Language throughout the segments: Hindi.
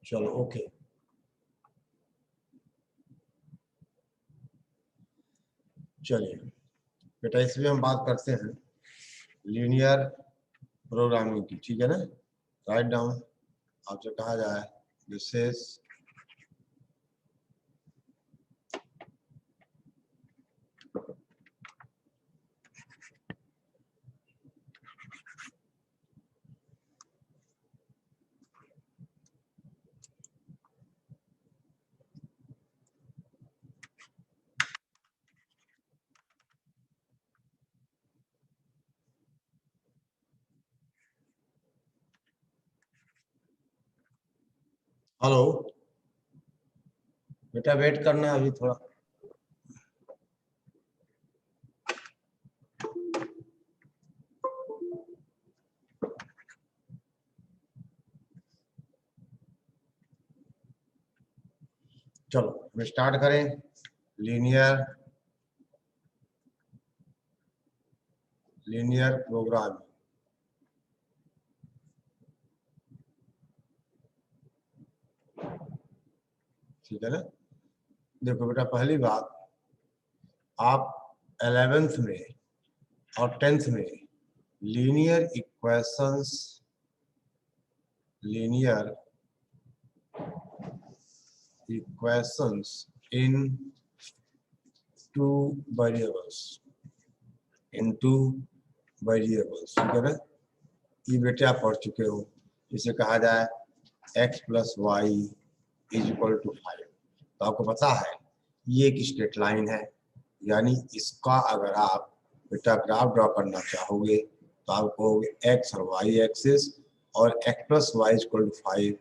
चलो ओके। चलिए बेटा, इसमें हम बात करते हैं लीनियर प्रोग्रामिंग की, ठीक है ना। राइट डाउन, आपसे कहा जाए दिस इज हेलो बेटा, वेट करना अभी थोड़ा। चलो हम स्टार्ट करें। लीनियर प्रोग्राम, ठीक है ना। देखो बेटा, पहली बात, आप 11th में और 10th में लीनियर इक्वेशंस इन टू वेरिएबल्स ठीक है ना। ये बेटे आप पढ़ चुके हो। इसे कहा जाए x plus y is equal to 5। तो आपको पता है ये एक स्ट्रेट लाइन है, यानी इसका अगर आप बेटा ग्राफ ड्रॉ करना चाहोगे तो आप कहोगे x और y एक्सिस और x plus y is equal to 5।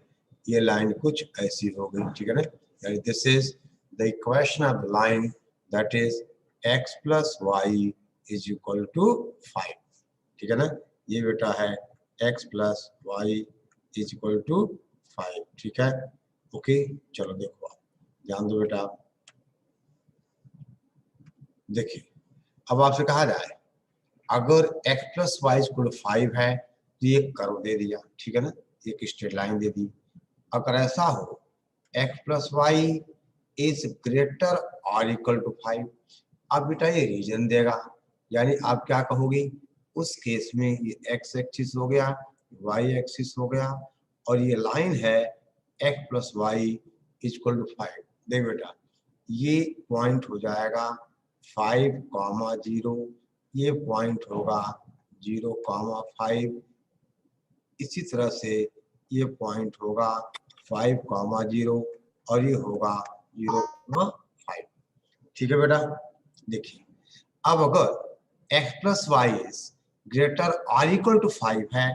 ये लाइन कुछ ऐसी हो गई, ठीक है ना। यानी this is the equation of the line that is x plus y is equal to 5, ठीक है ना। ये बेटा है x plus y is equal to 5, ठीक है। ओके, चलो देखो, आप ध्यान दो बेटा। देखिए, अब आपसे कहा जाए अगर x plus y equal to 5 है तो ये कर्व दे दिया, ठीक है ना, एक स्ट्रेट लाइन दे दी। अगर ऐसा हो x plus y is greater और इक्वल टू 5, अब बेटा ये रीजन देगा। यानी आप क्या कहोगे, उस केस में ये x एक्सिस हो गया, y एक्सिस हो गया, और ये लाइन है x plus y equal to 5। देख बेटा, ये पॉइंट हो जाएगा 5,0, ये पॉइंट होगा 0,5, इसी तरह से ये पॉइंट होगा 5,0 और ये होगा 0,5, ठीक है बेटा। देखिए, अब अगर x प्लस वाई ग्रेटर और इक्वल टू 5 है,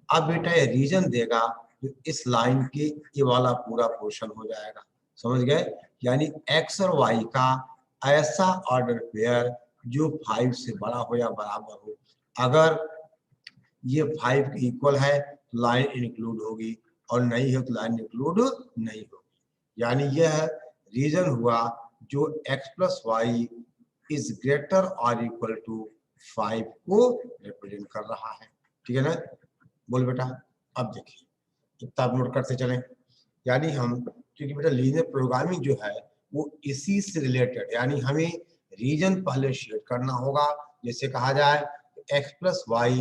अब बेटा ये रीजन देगा जो इस लाइन के ये वाला पूरा पोर्शन हो जाएगा, समझ गए। यानी x और y का ऐसा ऑर्डर पेयर जो 5 से बड़ा हो या बराबर हो। अगर ये 5 के इक्वल है तो लाइन इंक्लूड होगी, और नहीं है तो लाइन इंक्लूड नहीं होगी। यानी यह रीजन हुआ जो x plus y is greater और इक्वल टू 5 को रिप्रेजेंट कर रहा है, ठीक है ना। बोल बेटा, अब देखिए, इतना आप नोट करते चलें। यानी हम, क्योंकि बेटा लीनियर प्रोग्रामिंग जो है वो इसी से रिलेटेड, यानी हमें रीजन पहले शेड करना होगा। जैसे कहा जाए x plus y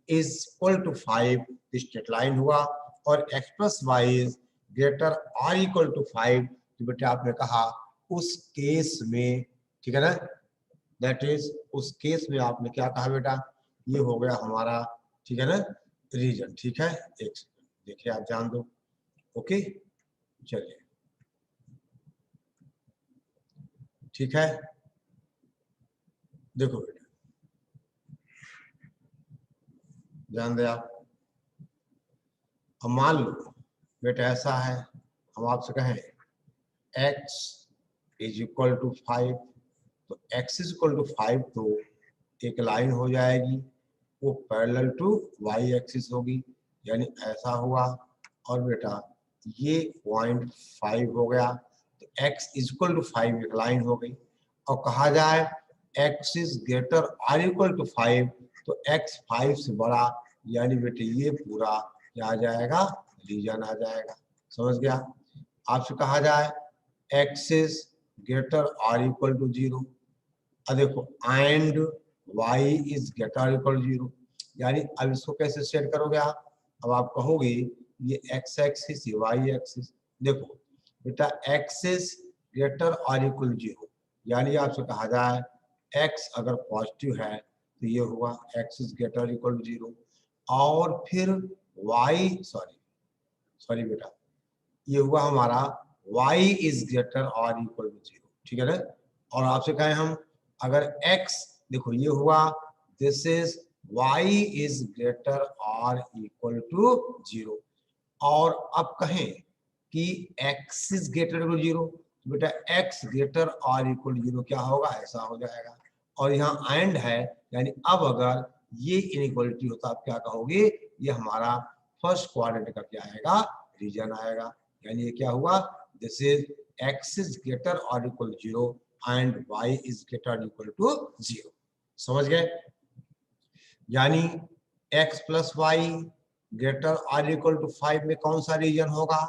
is equal to 5, straight line हुआ, और x plus y is greater और इक्वल टू 5, तो बेटा आपने कहा उस केस में, ठीक है ना, दैट इज उस केस में आपने क्या कहा बेटा, ये हो गया हमारा, ठीक है ना, रीजन, ठीक है। एक सेकंड देखिए, आप जान दो। ओके, चलिए, ठीक है। देखो बेटा, ध्यान दे आप। अब मान लो बेटा ऐसा है, हम आपसे कहें x इज इक्वल टू 5, तो x इज इक्वल टू 5 तो एक लाइन हो जाएगी, वो पैरेलल टू y एक्सिस होगी, यानी ऐसा हुआ। और बेटा ये पॉइंट 5 हो गया, तो x इज इक्वल टू 5 एक लाइन हो गई। और कहा जाए x इज ग्रेटर और इक्वल टू 5, तो x 5 से बड़ा, यानी बेटे ये पूरा क्या आ जाएगा, रीजन आ जाएगा, समझ गया। आपसे कहा जाए x इज ग्रेटर और इक्वल टू 0, अब देखो and y is greater equal to 0, यानी अब इसको कैसे सेट करोगे आप? अब आप कहोगे ये x एक्सिस, ये y एक्सिस। देखो बेटा x इज ग्रेटर और इक्वल टू 0, यानी आपसे कहा जाए x अगर पॉजिटिव है तो ये हुआ x is greater equal to 0, और फिर y सॉरी बेटा ये हुआ हमारा y इज ग्रेटर और इक्वल टू 0, ठीक है ना। और आपसे कहें हम अगर x, देखो ये हुआ this is y is greater और इक्वल टू 0, और अब कहें कि x is greater equal to 0, तो बेटा x ग्रेटर और इक्वल टू 0 क्या होगा, ऐसा हो जाएगा। और यहाँ एंड है, यानी अब अगर ये इनइक्वालिटी होता आप क्या कहोगे, ये हमारा फर्स्ट क्वाड्रेंट का क्या आएगा, रीजन आएगा। यानी ये क्या हुआ, this is x is greater और equal to 0 and y is greater equal to 0। समझ गए? यानी x प्लस वाई ग्रेटर और इक्वल टू 5 में कौन सा रीजन होगा,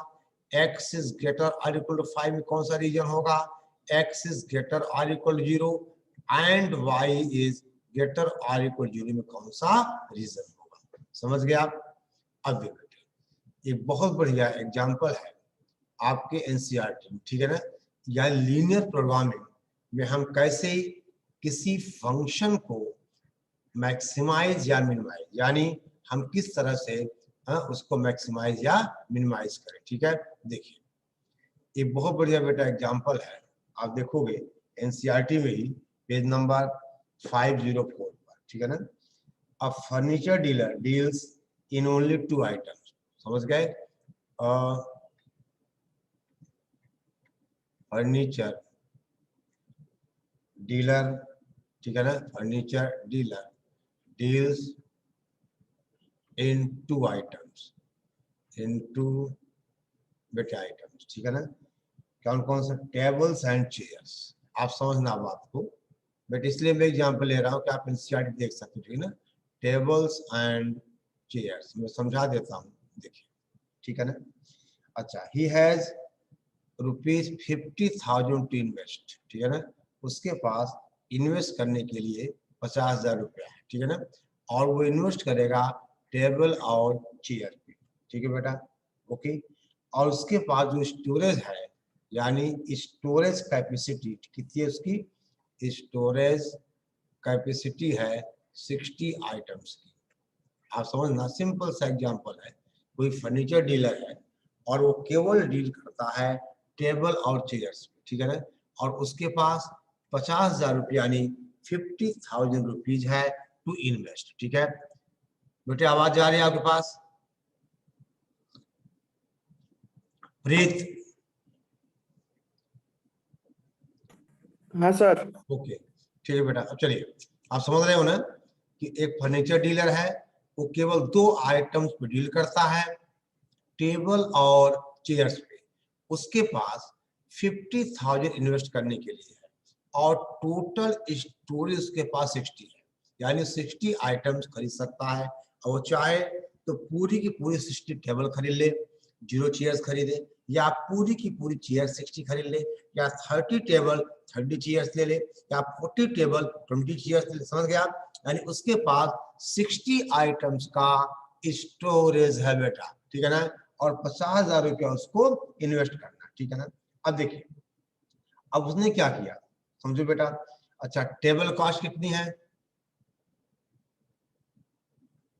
x इज ग्रेटर और इक्वल टू 5 में कौन सा रीजन होगा, x इज ग्रेटर और equal to 0 and y is greater और इक्वल टू 0 में कौन सा रीजन होगा। समझ गए आप? अब देखिए एक बहुत बढ़िया एग्जांपल है आपके एनसीईआरटी में, ठीक है ना। या लीनियर प्रोग्रामिंग में हम कैसे किसी फंक्शन को मैक्सिमाइज या मिनिमाइज, यानी हम किस तरह से उसको मैक्सिमाइज या मिनिमाइज करें, ठीक है। देखिए एक बहुत बढ़िया बेटा एग्जांपल है, आप देखोगे एनसीईआरटी में ही पेज नंबर 504 पर, ठीक है ना। A furniture dealer deals in only 2 items. समझ गए? फर्नीचर डीलर, ठीक है ना, furniture dealer deals in 2 items, in 2 बेटे आइटम्स, ठीक है ना। कौन कौन सा, टेबल्स एंड चेयर्स। आप समझना बात को बट इसलिए मैं एग्जांपल ले रहा हूँ कि आप एनसीईआरटी देख सकते हो, ठीक है ना। टेबल्स एंड चेयर्स मैं समझा देता हूँ, देखिए, ठीक है ना। अच्छा, ही हैज ₹50,000 टू इन्वेस्ट, ठीक है ना। उसके पास इन्वेस्ट करने के लिए 50,000 रुपया है, ठीक है ना। और वो इन्वेस्ट करेगा टेबल और चेयर पे, ठीक है बेटा, ओके। और उसके पास जो स्टोरेज है, यानी स्टोरेज कैपेसिटी कितनी है उसकी, स्टोरेज कैपेसिटी है 60 आइटम्स की। आप समझना, सिंपल सा एग्जांपल है, कोई फर्नीचर डीलर है और वो केवल डील करता है टेबल और चेयर्स, ठीक है ना। और उसके पास 50,000 रुपये यानी 50,000 रुपीज है टू इन्वेस्ट, ठीक है। बेटे आवाज जा रही है आपके पास? प्रीत? हाँ सर। ओके, ठीक है बेटा। अब चलिए, आप समझ रहे हो ना कि एक फर्नीचर डीलर है, वो केवल 2 आइटम्स पे डील करता है, टेबल और चेयर्स पे। उसके पास 50,000 इन्वेस्ट करने के लिए है और टोटल स्टोरेज उसके पास 60 है, यानी 60 आइटम्स खरीद सकता है। और वो चाहे तो पूरी की पूरी 60 टेबल खरीद ले, 0 चेयर्स खरीदे, या पूरी की पूरी चेयर 60 खरीद ले, या 30 टेबल 30 चेयर्स ले ले, या 40 टेबल 20 चेयर्स ले ले। समझ गया? यानी उसके पास 60 आइटम्स का स्टोरेज है बेटा, ठीक है ना। और 50,000 रुपया उसको इन्वेस्ट करना, ठीक है ना। अब देखिए, अब उसने क्या किया, समझो बेटा। अच्छा, टेबल कॉस्ट कितनी है?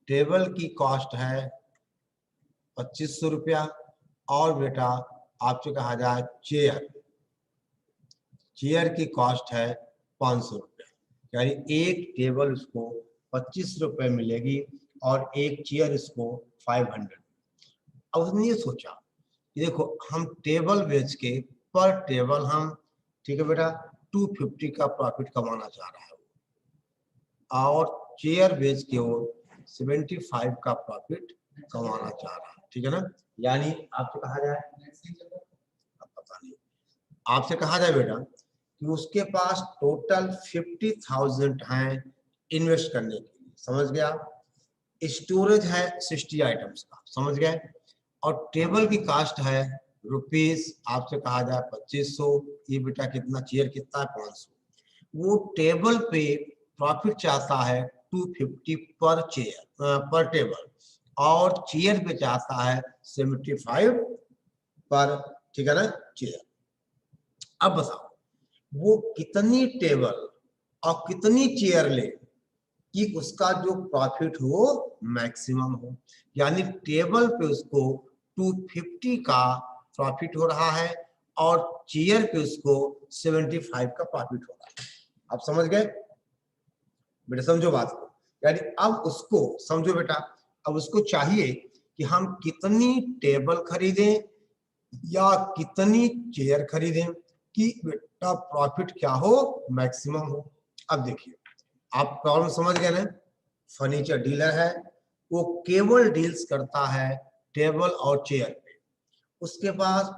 टेबल की कॉस्ट है 2500 रुपया, और बेटा आपसे कहा जाए चेयर, चेयर की कॉस्ट है 500 रुपया, यानी एक टेबल उसको 25 रुपए मिलेगी और एक चेयर इसको 500। अब उसने ये सोचा कि देखो हम टेबल बेच के पर टेबल हम, ठीक है बेटा, 250 का प्रॉफिट कमाना चाह रहा है, और चेयर बेच के वो 75 का प्रॉफिट कमाना चाह रहा है, ठीक है ना। यानी आपसे कहा जाए, अब पता नहीं, आपसे कहा जाए बेटा कि उसके पास टोटल 50,000 है इन्वेस्ट करने के लिए। समझ गया? स्टोरेज है 60 आइटम्स का, समझ गए। और टेबल की कास्ट है रुपीस, आपसे कहा जाए 2500, ये बेटा कितना चेयर कितना है 500। वो टेबल पे प्रॉफिट चाहता है 250 पर चेयर पर टेबल, और चेयर पे चाहता है 75 पर, ठीक है ना चेयर। अब बताओ वो कितनी टेबल और कितनी चेयर ले कि उसका जो प्रॉफिट हो मैक्सिमम हो। यानी टेबल पे उसको 250 का प्रॉफिट हो रहा है और चेयर पे उसको 75 का प्रॉफिट हो रहा है। आप समझ गए बेटा, समझो बात को। यानी अब उसको समझो बेटा, अब उसको चाहिए कि हम कितनी टेबल खरीदें या कितनी चेयर खरीदें कि बेटा प्रॉफिट क्या हो मैक्सिमम हो। अब देखिए आप प्रॉब्लम समझ गए ना। फर्नीचर डीलर है, वो केवल डील्स करता है टेबल और चेयर पे। उसके पास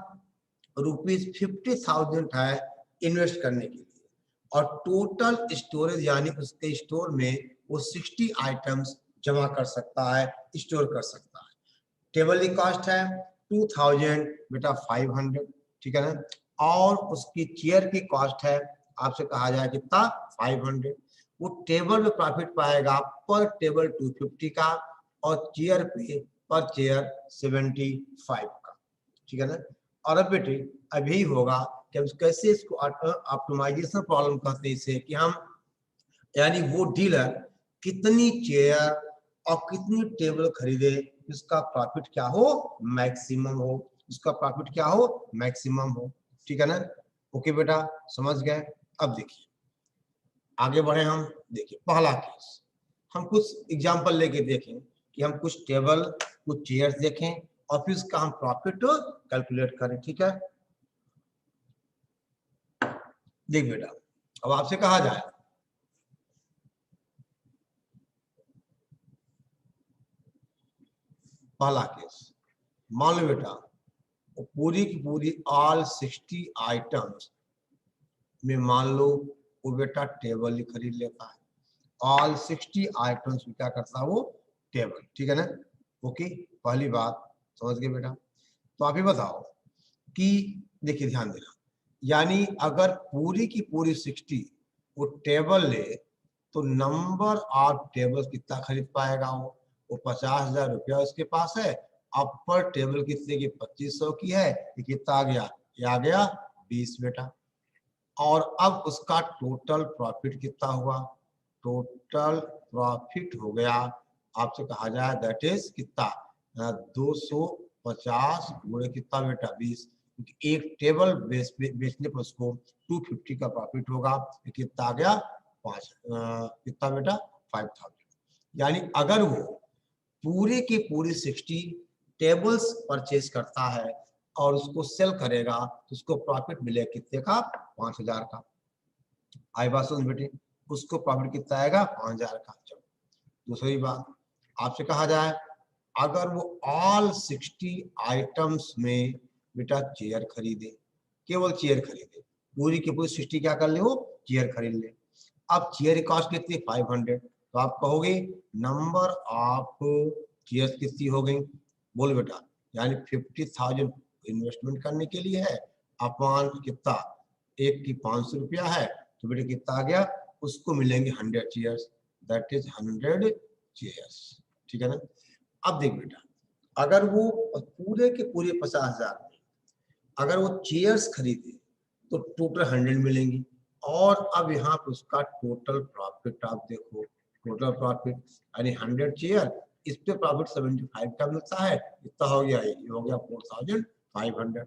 ₹50,000 है इन्वेस्ट करने के लिए, और टोटल स्टोरेज यानी उसके स्टोर में वो 60 आइटम्स जमा कर सकता है, स्टोर कर सकता है। टेबल की कॉस्ट है 2000 बेटा 500, ठीक है ना। और उसकी चेयर की कॉस्ट है आपसे कहा जाए कितना 500। वो टेबल में प्रॉफिट पाएगा पर टेबल 250 का और चेयर पे पर चेयर 75 का, ठीक है ना। और अब बेटे अभी होगा कि हम कैसे इसको ऑप्टिमाइजेशन प्रॉब्लम कहते हैं इसे, कि हम यानी वो डीलर कितनी चेयर और कितनी टेबल खरीदे इसका प्रॉफिट क्या हो मैक्सिमम हो, इसका प्रॉफिट क्या हो मैक्सिमम हो, ठीक है ना। ओके बेटा समझ गए। अब देखिए आगे बढ़े हम। देखिए पहला केस हम कुछ एग्जांपल लेके देखें कि हम कुछ टेबल कुछ चेयर्स देखें और फिर इसका हम प्रॉफिट कैलकुलेट करें, ठीक है। देख बेटा अब आपसे कहा जाए पहला केस, मान लो बेटा पूरी की पूरी ऑल 60 आइटम्स में मान लो वो बेटा टेबल ही खरीद लेता है। ऑल 60 आइटम्स में क्या करता है वो टेबल, ठीक है ना। ओके पहली बात समझ गए बेटा। तो आप ही बताओ कि देखिए ध्यान देना, यानी अगर पूरी की पूरी 60 वो टेबल ले तो नंबर ऑफ टेबल कितना खरीद पाएगा वो 50,000 रुपया उसके पास है। अब पर टेबल कितने की 2500 की है, ये कितना आ गया, ये आ गया 20 बेटा। और अब उसका टोटल प्रॉफिट कितना हुआ, टोटल प्रॉफिट हो गया आपसे कहा जाए दैट इज कितना 250 गुणे कितना बेटा 20, क्योंकि एक टेबल बेचने पर उसको 250 का प्रॉफिट होगा। कितना आ गया 5 कितना बेटा 5000। यानी अगर वो पूरे की पूरी 60 टेबल्स परचेज करता है और उसको सेल करेगा तो उसको प्रॉफिट मिलेगा कितने का 5000 का। आई बात सुन बेटे, उसको प्रॉफिट कितना आएगा 5000 का। चलो दूसरी बात आपसे कहा जाए अगर वो ऑल 60 आइटम्स में बेटा चेयर खरीदे, केवल चेयर खरीदे, पूरी की पूरी 60 क्या कर ले वो चेयर खरीद ले। अब चेयर की कॉस्ट कितनी 500, तो आप कहोगे नंबर ऑफ चेयर्स कितनी हो गई, बोल बेटा यानी 50,000 इन्वेस्टमेंट करने के लिए है, अपॉन कितना एक की 500 रुपया है, तो बेटा कितना आ गया उसको मिलेंगे 100 चेयर्स, दैट इज 100 चेयर्स, ठीक है ना। अब देख बेटा अगर वो पूरे के पूरे 50,000 में अगर वो चेयर्स खरीदे तो टोटल 100 मिलेंगी। और अब यहाँ पे उसका टोटल प्रॉफिट आप देखो, टोटल प्रॉफिट यानी 100 चेयर, इस पे प्रॉफिट 75 का मिलता है, इतना हो गया, ये हो गया 4500।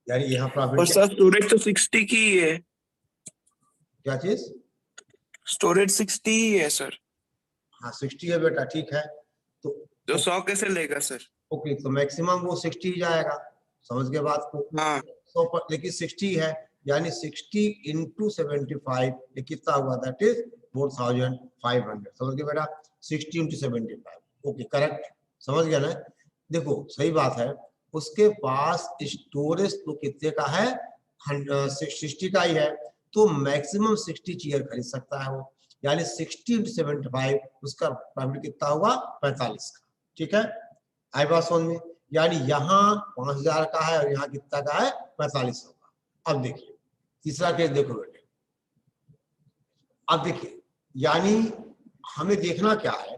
यानी यहाँ प्रॉफिट और सर स्टोरेज तो 60 की ही है, क्या चीज, स्टोरेज 60 ही है सर, हाँ 60 है बेटा, ठीक है। तो तो 100 कैसे लेगा सर। ओके तो मैक्सिमम वो 60 ही जाएगा, समझ गए बात को। हाँ 100 पर लेकिन 60 है, यानी 60 इंटू 75 ये कितना हुआ दैट इज 4500, समझ गए बेटा 60 इंटू 75, ओके करेक्ट, समझ गया ना। देखो सही बात है, उसके पास स्टोरेज तो कितने का है 60 का ही है, तो मैक्सिमम 60 चेयर खरीद सकता है वो, यानी 60 इंटू 75 उसका प्रॉफिट कितना हुआ 45 का, ठीक है। आई बात समझ में? यानी यहाँ 5000 का है और यहाँ कितना का है 4500 का। अब देखिए तीसरा केस देखो बेटे, अब देखिए यानी हमें देखना क्या है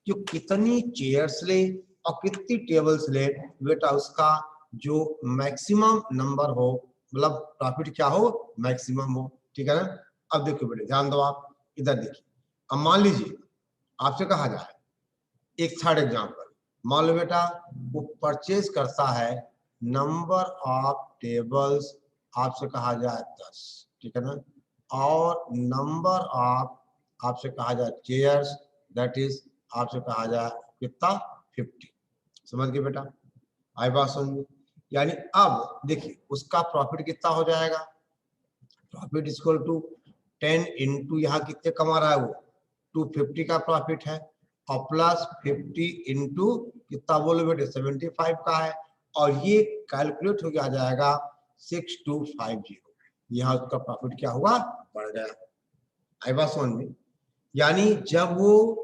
कि कितनी चेयर्स ले और कितनी टेबल्स ले बेटा, उसका जो मैक्सिमम नंबर हो, मतलब प्रॉफिट क्या हो, मैक्सिमम हो। ठीक है ना? अब देखो बेटे ध्यान दो, आप इधर देखिए। अब मान लीजिए आपसे कहा जाए एक थर्ड एग्जांपल, मान लो बेटा वो परचेज करता है नंबर ऑफ टेबल्स, आपसे कहा जाए 10, ठीक है ना, और नंबर ऑफ आपसे कहा जाए चेयर्स, दैट इज आपसे कहा जाए कितना 50। समझ गए बेटा? आई बात समझ में? यानी अब देखिए उसका प्रॉफिट कितना हो जाएगा, प्रॉफिट इक्वल टू 10 इंटू यहाँ कितने कमा रहा है वो 250 का प्रॉफिट है, और प्लस 50 इंटू कितना बोलो बेटे 75 का है, और ये कैलकुलेट हो गया जाएगा 6250। यहाँ उसका प्रॉफिट क्या हुआ, बढ़ गया। आई बात समझ में? यानी जब वो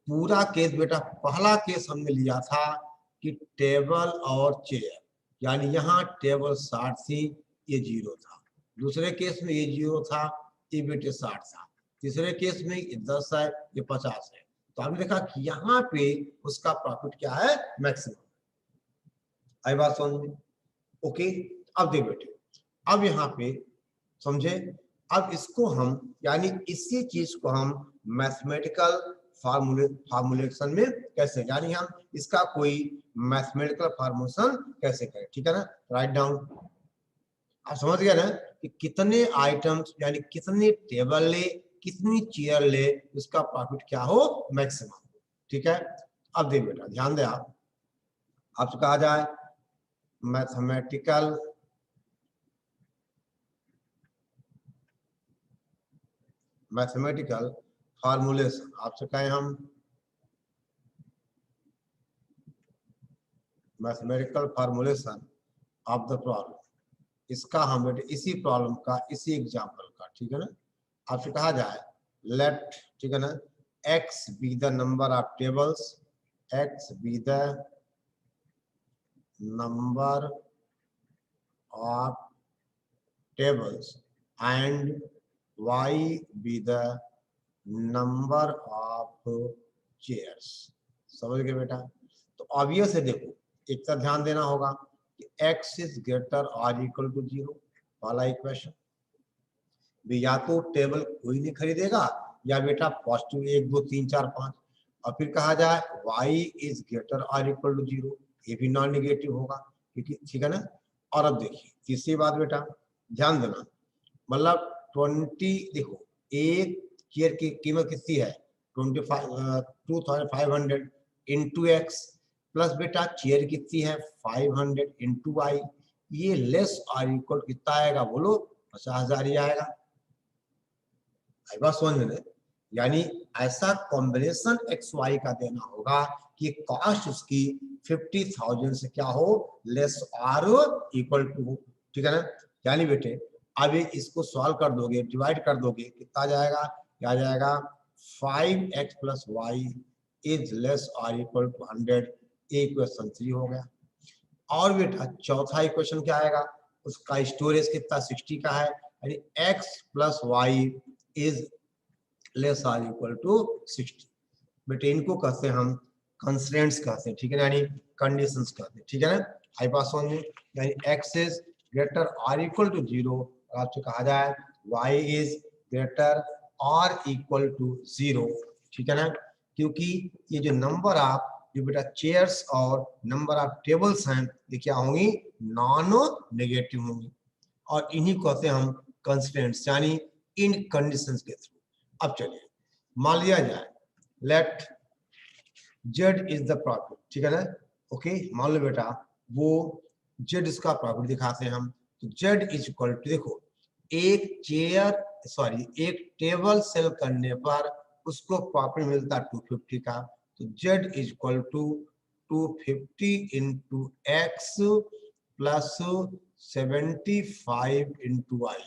पूरा केस बेटा, पहला केस हमने लिया था कि टेबल और चेयर, यानी यहाँ टेबल 60 थी, ये 0 था। दूसरे केस में ये 0 था, ये बेटे 60 था। तीसरे केस में ये 10 है, ये 50 है। तो आपने देखा कि यहाँ पे उसका प्रॉफिट क्या है, मैक्सिमम। आई बात समझ में? ओके, अब देख बेटे, अब यहाँ पे समझे, अब इसको हम यानी इसी चीज को हम मैथमेटिकल फार्मूलेशन में कैसे, यानी हम इसका कोई मैथमेटिकल फार्मूलेशन कैसे करें। ठीक है ना? Write down. आप समझ गए ना कि कितने आइटम्स यानी कितने टेबल ले, कितनी चेयर ले, उसका प्रॉफिट क्या हो, मैक्सिमम। ठीक है? अब देख बेटा ध्यान दे, आप आपसे कहा जाए मैथमेटिकल फार्मूलेशन, आपसे कहें हम mathematical formulation of the problem, इसका हम बेटे इसी प्रॉब्लम का, इसी एग्जांपल का, ठीक है ना, आपसे कहा जाए लेट, ठीक है ना, x be the number of tables, x be the number of tables and y be the number of chairs. समझ गए बेटा? तो ऑब्वियस है, देखो एक तरह ध्यान देना होगा कि x इज ग्रेटर और इक्वल टू 0 वाला इक्वेशन, या तो टेबल कोई नहीं खरीदेगा, या बेटा पॉजिटिव 1 2 3 4 5, और फिर कहा जाए y इज ग्रेटर और इक्वल टू 0, ये भी नॉन नेगेटिव होगा, क्योंकि ठीक है ना। और अब देखिए तीसरी बात बेटा ध्यान देना, मतलब 20, देखो एक चेयर की कीमत कितनी है 2500 इंटू एक्स, प्लस बेटा चेयर कितनी है 500 इंटू वाई, ये लेस और इक्वल कितना आएगा बोलो, 50,000 ही आएगा। बात समझ में? यानी ऐसा कॉम्बिनेशन एक्स वाई का देना होगा कि कॉस्ट उसकी 50,000 से क्या हो, लेस और इक्वल टू हो। ठीक है ना? यानी बेटे अब इसको सॉल्व कर दोगे, डिवाइड कर दोगे, कितना जाएगा, क्या जाएगा 5x plus y is less और इक्वल टू 100, इक्वेशन 3 हो गया। और बेटा चौथा इक्वेशन क्या आएगा, उसका स्टोरेज कितना 60 का है, यानी x plus y is less or equal to 60। बेटे इनको कहते हैं हम कंस्ट्रेंट्स कहते हैं, ठीक है ना, यानी कंडीशंस कहते हैं। ठीक है ना? हाई पास में यानी x is greater or equal to 0, आपसे कहा जाए y is greater or equal to 0। ठीक है ना? क्योंकि ये जो नंबर ऑफ जो बेटा चेयर्स और नंबर ऑफ टेबल्स हैं, ये क्या होंगी, नॉन नेगेटिव होंगी, और इन्हीं को कहते हैं हम कंस्ट्रेंट्स, यानी इन कंडीशंस के थ्रू। अब चलिए मान लिया जाए let z is the profit, ठीक है ना, ओके, मान लो बेटा वो जेड इसका प्रॉफिट दिखाते हैं हम, तो जेड इज इक्वल टू, देखो एक चेयर सॉरी एक टेबल सेल करने पर उसको प्रॉफिट मिलता 250 का, तो Z is equal to 250 into X plus 75 into I,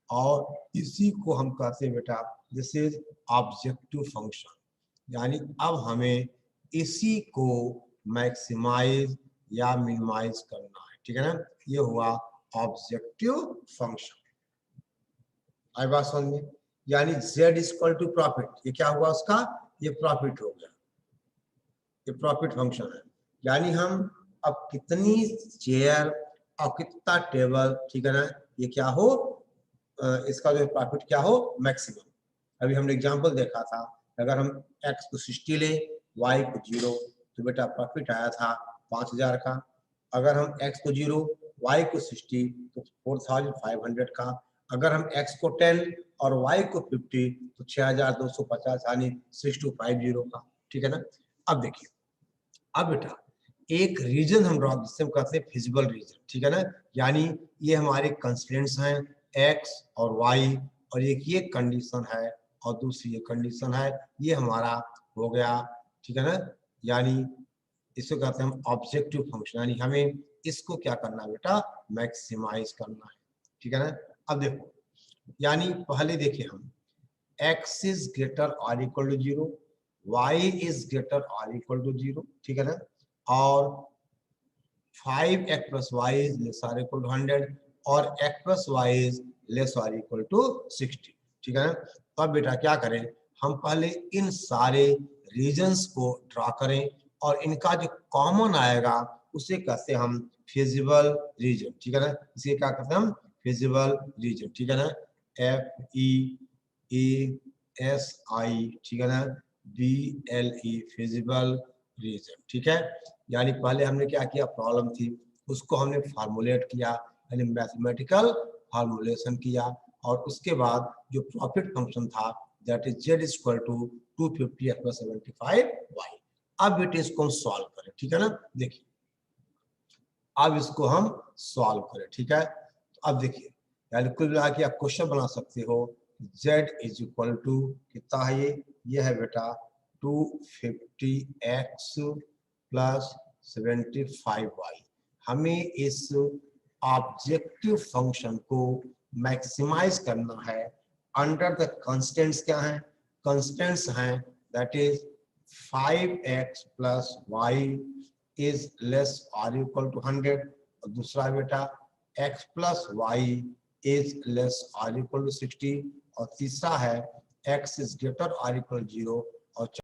और इसी को हम कहते हैं बेटा दिस इज ऑब्जेक्टिव फंक्शन। यानी अब हमें इसी को मैक्सिमाइज या मिनिमाइज करना है, ठीक है ना। ये हुआ ऑब्जेक्टिव फंक्शन। आई बात समझ में? यानी z इक्वल टू प्रॉफिट, ये क्या हुआ उसका, ये प्रॉफिट हो गया, ये प्रॉफिट फंक्शन है। यानी हम अब कितनी चेयर और कितना टेबल, ठीक है ना, ये क्या हो, इसका जो प्रॉफिट क्या हो, मैक्सिमम। अभी हमने एग्जांपल देखा था, अगर हम x को 60 ले, y को 0, तो बेटा प्रॉफिट आया था 5000 का। अगर हम x को 0, y को 60, तो 4500 का। अगर हम x को 10 और y को 50, तो 6250 यानी 6250 का, ठीक है ना। अब देखिए, अब बेटा एक रीजन हम ड्रॉ, जिससे हम कहते हैं फिजिबल रीजन, ठीक है ना। यानी ये हमारे कंस्ट्रेंट्स हैं x और y, और एक ये कंडीशन है और दूसरी ये कंडीशन है, ये हमारा हो गया, ठीक है ना। यानी इसको कहते हैं हम ऑब्जेक्टिव फंक्शन, यानी हमें इसको क्या करना है बेटा, मैक्सिमाइज करना है, ठीक है ना। अब देखो, यानी पहले देखिए हम x इज ग्रेटर और equal to 0, y is greater और इक्वल टू 0, ठीक है ना, और 5x plus y is less or equal to 100 और x plus y is less or equal to 60, ठीक है ना। तो अब बेटा क्या करें, हम पहले इन सारे रीजन्स को ड्रा करें और इनका जो कॉमन आएगा उसे कहते हैं हम फिजिबल रीजन, ठीक है ना। इसे क्या कहते हैं हम, फिजिबल रीजन, ठीक है ना। FEASI, ठीक है ना, BLE, फिजिबल रीजन, ठीक है। यानी पहले हमने क्या किया, प्रॉब्लम थी उसको हमने फार्मूलेट किया, यानी मैथमेटिकल फार्मूलेशन किया, और उसके बाद जो प्रॉफिट फंक्शन था that is z equal to 250x + 75y। अब बेटे इसको हम सॉल्व करें, ठीक है ना। देखिए अब इसको हम सॉल्व करें, ठीक है। तो अब देखिए, यानी कुल मिला के आप क्वेश्चन बना सकते हो, z इज इक्वल टू कितना है, ये है बेटा 250x + 75y। हमें इस ऑब्जेक्टिव फंक्शन को मैक्सिमाइज करना है अंडर द कंस्टेंट्स। क्या है कंस्टेंट्स हैं, that is 5x + y is less और इक्वल टू 100, और दूसरा बेटा x + y इज लेस और इक्वल टू 60, और तीसरा है x इज ग्रेटर और इक्वल 0, और